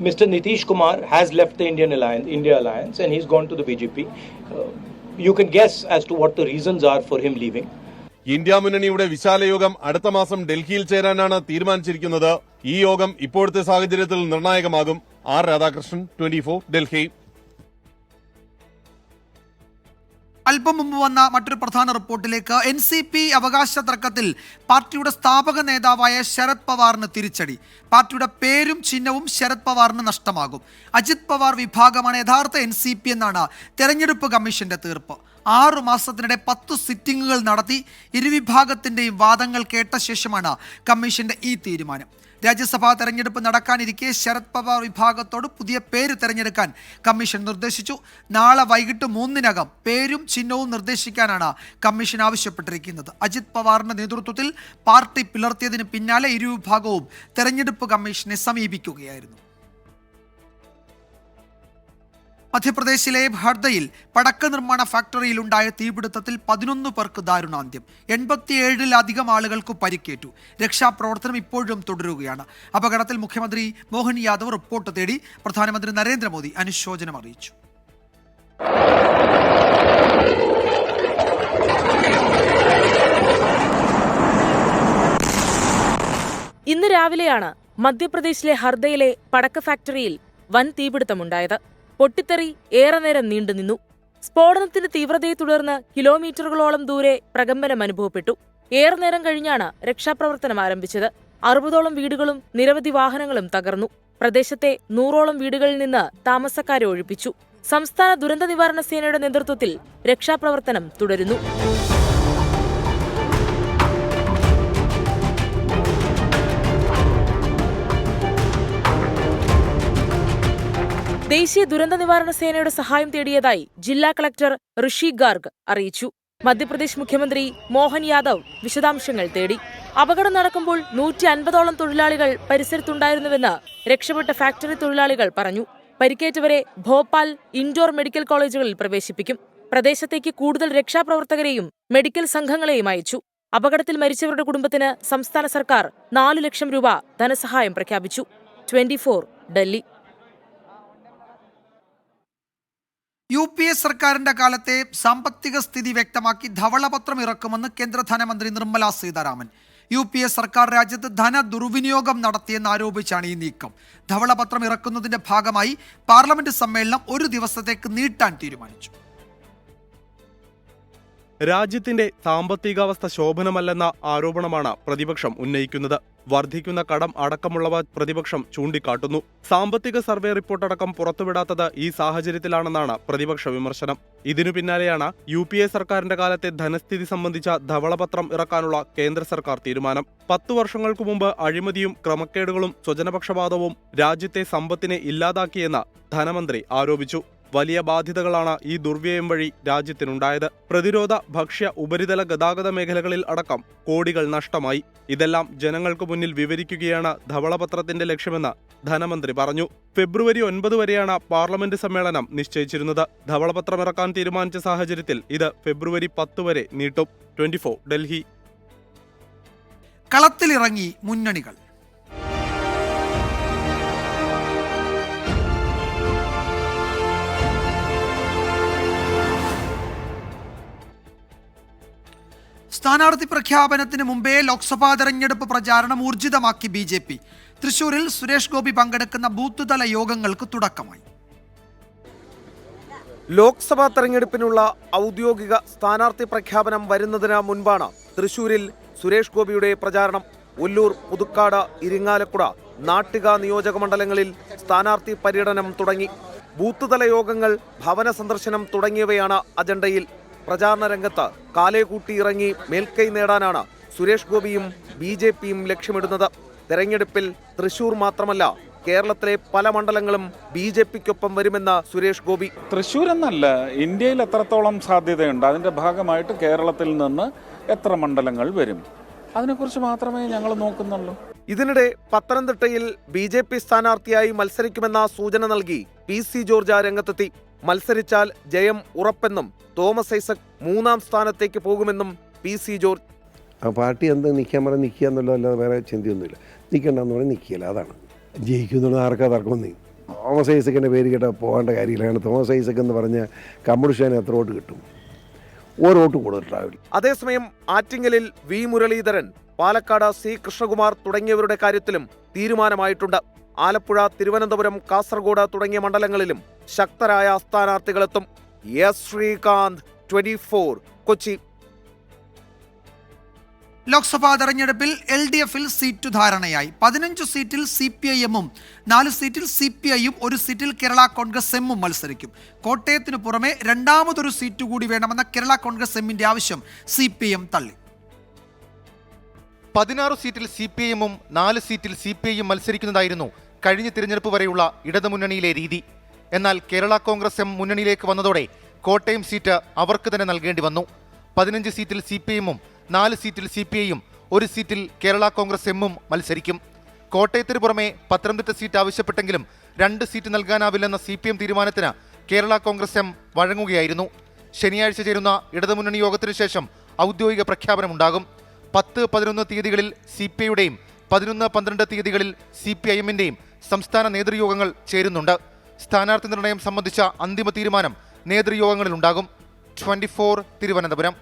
Mr. Nitish Kumar has left the India Alliance and he's gone to the BJP. You can guess as to what the reasons are for him leaving. India മുന്നണിയുടെ വിശാല യോഗം അടുത്ത മാസം ഡൽഹിയിൽ ചേരാനാണ് തീരുമാനിച്ചിരിക്കുന്നത്. ഈ യോഗം ഇപ്പോഴത്തെ സാഹചര്യത്തിൽ നിർണായകമാകും. ആർ രാധാകൃഷ്ണൻ, 24, ഡൽഹി. അല്പം മുമ്പ് വന്ന മറ്റൊരു പ്രധാന റിപ്പോർട്ടിലേക്ക്. NCP അവകാശ തർക്കത്തിൽ പാർട്ടിയുടെ സ്ഥാപക നേതാവായ ശരത് പവാറിന് തിരിച്ചടി. പാർട്ടിയുടെ പേരും ചിഹ്നവും ശരത് പവാറിന് നഷ്ടമാകും. അജിത് പവാർ വിഭാഗമാണ് യഥാർത്ഥ NCP എന്നാണ് തെരഞ്ഞെടുപ്പ് കമ്മീഷന്റെ തീർപ്പ്. 6 മാസത്തിനിടെ 10 സിറ്റിംഗുകൾ നടത്തി ഇരുവിഭാഗത്തിന്റെയും വാദങ്ങൾ കേട്ട ശേഷമാണ് കമ്മീഷന്റെ ഈ തീരുമാനം. രാജ്യസഭാ തെരഞ്ഞെടുപ്പ് നടക്കാനിരിക്കെ ശരത് പവാർ വിഭാഗത്തോട് പുതിയ പേര് തെരഞ്ഞെടുക്കാൻ കമ്മീഷൻ നിർദ്ദേശിച്ചു. നാളെ വൈകിട്ട് 3-നകം പേരും ചിഹ്നവും നിർദ്ദേശിക്കാനാണ് കമ്മീഷൻ ആവശ്യപ്പെട്ടിരിക്കുന്നത്. അജിത് പവാറിന്റെ നേതൃത്വത്തിൽ പാർട്ടി പിളർത്തിയതിന് പിന്നാലെ ഇരുവിഭാഗവും തെരഞ്ഞെടുപ്പ് കമ്മീഷനെ സമീപിക്കുകയായിരുന്നു. മധ്യപ്രദേശിലെ ഹർദയിൽ പടക്ക നിർമ്മാണ ഫാക്ടറിയിലുണ്ടായ തീപിടുത്തത്തിൽ 11 പേർക്ക് ദാരുണാന്ത്യം. 87-ലധികം ആളുകൾക്ക് പരിക്കേറ്റു. രക്ഷാപ്രവർത്തനം ഇപ്പോഴും തുടരുകയാണ്. അപകടത്തിൽ മുഖ്യമന്ത്രി മോഹൻ യാദവ് റിപ്പോർട്ട് തേടി. പ്രധാനമന്ത്രി നരേന്ദ്രമോദി അനുശോചനം അറിയിച്ചു. ഇന്ന് രാവിലെയാണ് മധ്യപ്രദേശിലെ ഹർദയിലെ പടക്ക ഫാക്ടറിയിൽ വൻ തീപിടുത്തമുണ്ടായത്. പൊട്ടിത്തെറി ഏറെ നേരം നീണ്ടുനിന്നു. സ്ഫോടനത്തിന്റെ തീവ്രതയെ തുടർന്ന് കിലോമീറ്ററുകളോളം ദൂരെ പ്രകമ്പനം അനുഭവപ്പെട്ടു. ഏറെ നേരം കഴിഞ്ഞാണ് രക്ഷാപ്രവർത്തനം ആരംഭിച്ചത്. 60ഓളം വീടുകളും നിരവധി വാഹനങ്ങളും തകർന്നു. പ്രദേശത്തെ 100ഓളം വീടുകളിൽ നിന്ന് താമസക്കാരെ ഒഴിപ്പിച്ചു. സംസ്ഥാന ദുരന്ത നിവാരണ സേനയുടെ നേതൃത്വത്തിൽ രക്ഷാപ്രവർത്തനം തുടരുന്നു. ദേശീയ ദുരന്ത നിവാരണ സേനയുടെ സഹായം തേടിയതായി ജില്ലാ കളക്ടർ ഋഷി ഗാർഗ് അറിയിച്ചു. മധ്യപ്രദേശ് മുഖ്യമന്ത്രി മോഹൻ യാദവ് വിശദാംശങ്ങൾ തേടി. അപകടം നടക്കുമ്പോൾ 150ഓളം തൊഴിലാളികൾ പരിസരത്തുണ്ടായിരുന്നുവെന്ന് രക്ഷപ്പെട്ട ഫാക്ടറി തൊഴിലാളികൾ പറഞ്ഞു. പരിക്കേറ്റവരെ ഭോപ്പാൽ, ഇൻഡോർ മെഡിക്കൽ കോളേജുകളിൽ പ്രവേശിപ്പിക്കും. പ്രദേശത്തേക്ക് കൂടുതൽ രക്ഷാപ്രവർത്തകരെയും മെഡിക്കൽ സംഘങ്ങളെയും അയച്ചു. അപകടത്തിൽ മരിച്ചവരുടെ കുടുംബത്തിന് സംസ്ഥാന സർക്കാർ 4 ലക്ഷം രൂപ ധനസഹായം പ്രഖ്യാപിച്ചു. 24, ഡൽഹി. UPA സർക്കാരിന്റെ കാലത്തെ സാമ്പത്തിക സ്ഥിതി വ്യക്തമാക്കി ധവളപത്രം ഇറക്കുമെന്ന് കേന്ദ്ര ധനമന്ത്രി നിർമ്മല സീതാരാമൻ. UPA സർക്കാർ രാജ്യത്ത് ധന ദുർവിനിയോഗം നടത്തിയെന്ന് ആരോപിച്ചാണ് ഈ നീക്കം. ധവളപത്രം ഇറക്കുന്നതിന്റെ ഭാഗമായി പാർലമെന്റ് സമ്മേളനം 1 ദിവസത്തേക്ക് നീട്ടാൻ തീരുമാനിച്ചു. രാജ്യത്തിന്റെ സാമ്പത്തികാവസ്ഥ ശോഭനമല്ലെന്ന ആരോപണമാണ് പ്രതിപക്ഷം ഉന്നയിക്കുന്നത്. വർദ്ധിക്കുന്ന കടം അടക്കമുള്ളവ പ്രതിപക്ഷം ചൂണ്ടിക്കാട്ടുന്നു. സാമ്പത്തിക സർവേ റിപ്പോർട്ടടക്കം പുറത്തുവിടാത്തത് ഈ സാഹചര്യത്തിലാണെന്നാണ് പ്രതിപക്ഷ വിമർശനം. ഇതിനു പിന്നാലെയാണ് UPA സർക്കാരിന്റെ കാലത്തെ ധനസ്ഥിതി സംബന്ധിച്ച ധവളപത്രം ഇറക്കാനുള്ള കേന്ദ്ര സർക്കാർ തീരുമാനം. 10 വർഷങ്ങൾക്കു മുമ്പ് അഴിമതിയും ക്രമക്കേടുകളും സ്വജനപക്ഷപാതവും രാജ്യത്തെ സമ്പത്തിനെ ഇല്ലാതാക്കിയെന്ന് ധനമന്ത്രി ആരോപിച്ചു. വലിയ ബാധ്യതകളാണ് ഈ ദുർവ്യയം വഴി രാജ്യത്തിനുണ്ടായത്. പ്രതിരോധ, ഭക്ഷ്യ, ഉപരിതല ഗതാഗത മേഖലകളിൽ അടക്കം കോടികൾ നഷ്ടമായി. ഇതെല്ലാം ജനങ്ങൾക്ക് മുന്നിൽ വിവരിക്കുകയാണ് ധവളപത്രത്തിന്റെ ലക്ഷ്യമെന്ന് ധനമന്ത്രി പറഞ്ഞു. ഫെബ്രുവരി 9 വരെയാണ് പാർലമെന്റ് സമ്മേളനം നിശ്ചയിച്ചിരുന്നത്. ധവളപത്രം ഇറക്കാൻ തീരുമാനിച്ച സാഹചര്യത്തിൽ ഇത് ഫെബ്രുവരി 10 വരെ നീട്ടും. 24, ഡൽഹി. കളത്തിലിറങ്ങി മുന്നണികൾ. സ്ഥാനാർത്ഥി പ്രഖ്യാപനത്തിന് മുമ്പേ ലോക്സഭാ തെരഞ്ഞെടുപ്പ് പ്രചാരണം ഊർജിതമാക്കി BJP. തൃശൂരിൽ സുരേഷ് ഗോപി പങ്കെടുക്കുന്ന ബൂത്ത് തല യോഗങ്ങൾക്ക് തുടക്കമായി. ലോക്സഭാ തെരഞ്ഞെടുപ്പിനുള്ള ഔദ്യോഗിക സ്ഥാനാർത്ഥി പ്രഖ്യാപനം വരുന്നതിന് മുൻപാണ് തൃശൂരിൽ സുരേഷ് ഗോപിയുടെ പ്രചാരണം. ഒല്ലൂർ, പുതുക്കാട്, ഇരിങ്ങാലക്കുട, നാട്ടിക നിയോജക മണ്ഡലങ്ങളിൽ സ്ഥാനാർത്ഥി പര്യടനം തുടങ്ങി. ബൂത്ത് തല യോഗങ്ങൾ, ഭവന സന്ദർശനം തുടങ്ങിയവയാണ് അജണ്ടയിൽ. പ്രചാരണ രംഗത്ത് കാലേകൂട്ടി ഇറങ്ങി മേൽക്കൈ നേടാനാണ് സുരേഷ് ഗോപിയും BJPയും ലക്ഷ്യമിടുന്നത്. തെരഞ്ഞെടുപ്പിൽ തൃശൂർ മാത്രമല്ല കേരളത്തിലെ പല മണ്ഡലങ്ങളും BJPക്കൊപ്പം വരുമെന്ന് സുരേഷ് ഗോപി. തൃശൂർ എന്നല്ല, ഇന്ത്യയിൽ എത്രത്തോളം സാധ്യതയുണ്ട്, അതിന്റെ ഭാഗമായിട്ട് കേരളത്തിൽ നിന്ന് എത്ര മണ്ഡലങ്ങൾ വരും, അതിനെക്കുറിച്ച് മാത്രമേ ഞങ്ങൾ നോക്കുന്നുള്ളൂ. ഇതിനിടെ പത്തനംതിട്ടയിൽ BJP സ്ഥാനാർത്ഥിയായി മത്സരിക്കുമെന്ന സൂചന നൽകി PC ജോർജ് രംഗത്തെത്തി. മത്സരിച്ചാൽ ജയം ഉറപ്പെന്നും തോമസ് ഐസക് 3ാം സ്ഥാനത്തേക്ക് പോകുമെന്നും PC ജോർജ്. ആ പാർട്ടി എന്താ നിൽക്കാൻ പറഞ്ഞാൽ നിൽക്കുക എന്നുള്ളതല്ലാതെ വേറെ ചിന്തയൊന്നുമില്ല. നിൽക്കണ്ടെന്ന് പറഞ്ഞാൽ നിൽക്കില്ല, അതാണ്. ജയിക്കുന്നുള്ള ആർക്കാ തർക്കമൊന്നും. തോമസ് ഐസക്കിൻ്റെ പേര് കേട്ടാൽ പോകേണ്ട കാര്യമില്ല. കാരണം തോമസ് ഐസക് എന്ന് പറഞ്ഞാൽ കമ്മ്യൂണിസ്റ്റിന് എത്ര വോട്ട് കിട്ടും? ഒരു വോട്ട് കൂടുതലുണ്ടാവില്ല. അതേസമയം ആറ്റിങ്ങലിൽ V മുരളീധരൻ, പാലക്കാട് C കൃഷ്ണകുമാർ തുടങ്ങിയവരുടെ കാര്യത്തിലും തീരുമാനമായിട്ടുണ്ട്. ആലപ്പുഴ, തിരുവനന്തപുരം, കാസർഗോഡ് തുടങ്ങിയ മണ്ഡലങ്ങളിലും ശക്തരായ സ്ഥാനാർത്ഥികളെത്തും. S ശ്രീകാന്ത്, 24, കൊച്ചി. ലോക്സഭാ തെരഞ്ഞെടുപ്പിൽ LDFൽ സീറ്റു ധാരണയായി. 15 സീറ്റിൽ CPIM-ഉം 4 സീറ്റിൽ CPI-യും 1 സീറ്റിൽ കേരള കോൺഗ്രസ് എമ്മും മത്സരിക്കും. കോട്ടയത്തിനു പുറമെ രണ്ടാമതൊരു സീറ്റ് കൂടി വേണമെന്ന കേരള കോൺഗ്രസ് എമ്മിന്റെ ആവശ്യം CPIM തള്ളി. 16 സീറ്റിൽ CPIM-ഉം 4 സീറ്റിൽ CPI-യും മത്സരിക്കുന്നതായിരുന്നു കഴിഞ്ഞ തിരഞ്ഞെടുപ്പ് വരെയുള്ള ഇടതുമുന്നണിയിലെ രീതി. എന്നാൽ കേരള കോൺഗ്രസ് എം മുന്നണിയിലേക്ക് വന്നതോടെ കോട്ടയം സീറ്റ് അവർക്ക് തന്നെ നൽകേണ്ടി വന്നു. 15 സീറ്റിൽ CPIM-ഉം 4 സീറ്റിൽ CPI-യും 1 സീറ്റിൽ കേരള കോൺഗ്രസ് എമ്മും മത്സരിക്കും. കോട്ടയത്തിന് പുറമെ പത്തനംതിട്ട സീറ്റ് ആവശ്യപ്പെട്ടെങ്കിലും 2 സീറ്റ് നൽകാനാവില്ലെന്ന CPM തീരുമാനത്തിന് കേരള കോൺഗ്രസ് എം വഴങ്ങുകയായിരുന്നു. ശനിയാഴ്ച ചേരുന്ന ഇടതുമുന്നണി യോഗത്തിനു ശേഷം ഔദ്യോഗിക പ്രഖ്യാപനമുണ്ടാകും. 10, 11 തീയതികളിൽ CPI-യുടെയും 11, 12 തീയതികളിൽ CPIM-ന്റെയും സംസ്ഥാന നേതൃയോഗങ്ങൾ ചേരുന്നുണ്ട്. സ്ഥാനാർത്ഥി നിർണയം സംബന്ധിച്ച അന്തിമ തീരുമാനം നേതൃയോഗങ്ങളിലുണ്ടാകും. 24 തിരുവനന്തപുരം.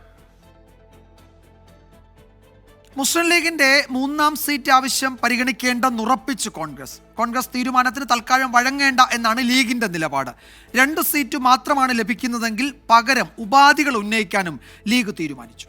മുസ്ലിം ലീഗിന്റെ 3ാം സീറ്റ് ആവശ്യം പരിഗണിക്കേണ്ടെന്നുറപ്പിച്ചു കോൺഗ്രസ് തീരുമാനത്തിന് തൽക്കാലം വഴങ്ങേണ്ട എന്നാണ് ലീഗിന്റെ നിലപാട്. 2 സീറ്റ് മാത്രമാണ് ലഭിക്കുന്നതെങ്കിൽ പകരം ഉപാധികൾ ഉന്നയിക്കാനും ലീഗ് തീരുമാനിച്ചു.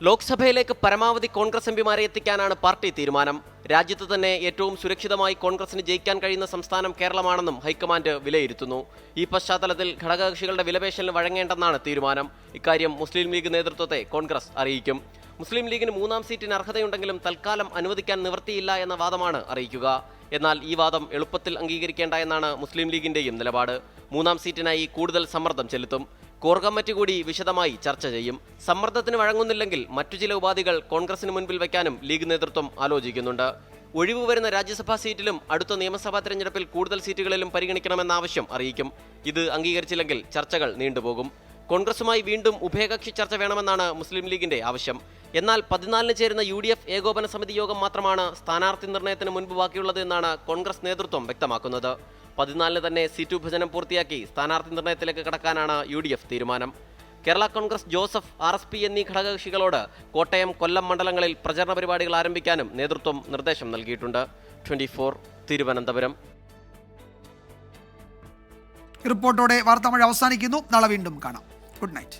ലോക്സഭയിലേക്ക് പരമാവധി കോൺഗ്രസ് എംപിമാരെ എത്തിക്കാനാണ് പാർട്ടി തീരുമാനം. രാജ്യത്ത് തന്നെ ഏറ്റവും സുരക്ഷിതമായി കോൺഗ്രസിന് ജയിക്കാൻ കഴിയുന്ന സംസ്ഥാനം കേരളമാണെന്നും ഹൈക്കമാൻഡ് വിലയിരുത്തുന്നു. ഈ പശ്ചാത്തലത്തിൽ ഘടകകക്ഷികളുടെ വിലപേശലിന് വഴങ്ങേണ്ടെന്നാണ് തീരുമാനം. ഇക്കാര്യം മുസ്ലിം ലീഗ് നേതൃത്വത്തെ കോൺഗ്രസ് അറിയിക്കും. മുസ്ലിം ലീഗിന് 3ാം സീറ്റിന് അർഹതയുണ്ടെങ്കിലും തൽക്കാലം അനുവദിക്കാൻ നിവൃത്തിയില്ല എന്ന വാദമാണ് അറിയിക്കുക. എന്നാൽ ഈ വാദം എളുപ്പത്തിൽ അംഗീകരിക്കേണ്ട എന്നാണ് മുസ്ലിം ലീഗിന്റെയും നിലപാട്. 3ാം സീറ്റിനായി കൂടുതൽ സമ്മർദ്ദം ചെലുത്തും. കോർ കമ്മിറ്റി കൂടി വിശദമായി ചർച്ച ചെയ്യും. സമ്മർദ്ദത്തിന് വഴങ്ങുന്നില്ലെങ്കിൽ മറ്റു ചില ഉപാധികൾ കോൺഗ്രസിന് മുൻപിൽ വയ്ക്കാനും ലീഗ് നേതൃത്വം ആലോചിക്കുന്നുണ്ട്. ഒഴിവ് വരുന്ന രാജ്യസഭാ സീറ്റിലും അടുത്ത നിയമസഭാ തെരഞ്ഞെടുപ്പിൽ കൂടുതൽ സീറ്റുകളിലും പരിഗണിക്കണമെന്ന ആവശ്യം അറിയിക്കും. ഇത് അംഗീകരിച്ചില്ലെങ്കിൽ ചർച്ചകൾ നീണ്ടുപോകും. കോൺഗ്രസുമായി വീണ്ടും ഉഭയകക്ഷി ചർച്ച വേണമെന്നാണ് മുസ്ലിം ലീഗിന്റെ ആവശ്യം. എന്നാൽ 14-ന് ചേരുന്ന UDF ഏകോപന സമിതി യോഗം മാത്രമാണ് സ്ഥാനാർത്ഥി നിർണയത്തിന് മുൻപ് ബാക്കിയുള്ളത് എന്നാണ് കോൺഗ്രസ് നേതൃത്വം വ്യക്തമാക്കുന്നത്. 14-ന് തന്നെ സീറ്റ് വിഭജനം പൂർത്തിയാക്കി സ്ഥാനാർത്ഥി നിർണയത്തിലേക്ക് കടക്കാനാണ് UDF തീരുമാനം. കേരള കോൺഗ്രസ്, ജോസഫ്, RSP എന്നീ ഘടകകക്ഷികളോട് കോട്ടയം, കൊല്ലം മണ്ഡലങ്ങളിൽ പ്രചരണ പരിപാടികൾ ആരംഭിക്കാനും നേതൃത്വം നിർദ്ദേശം നൽകിയിട്ടുണ്ട്. 24 തിരുവനന്തപുരം. റിപ്പോർട്ടോടെ വാർത്താമഴ അവസാനിക്കുന്നു. നാളെ വീണ്ടും കാണാം. Good night.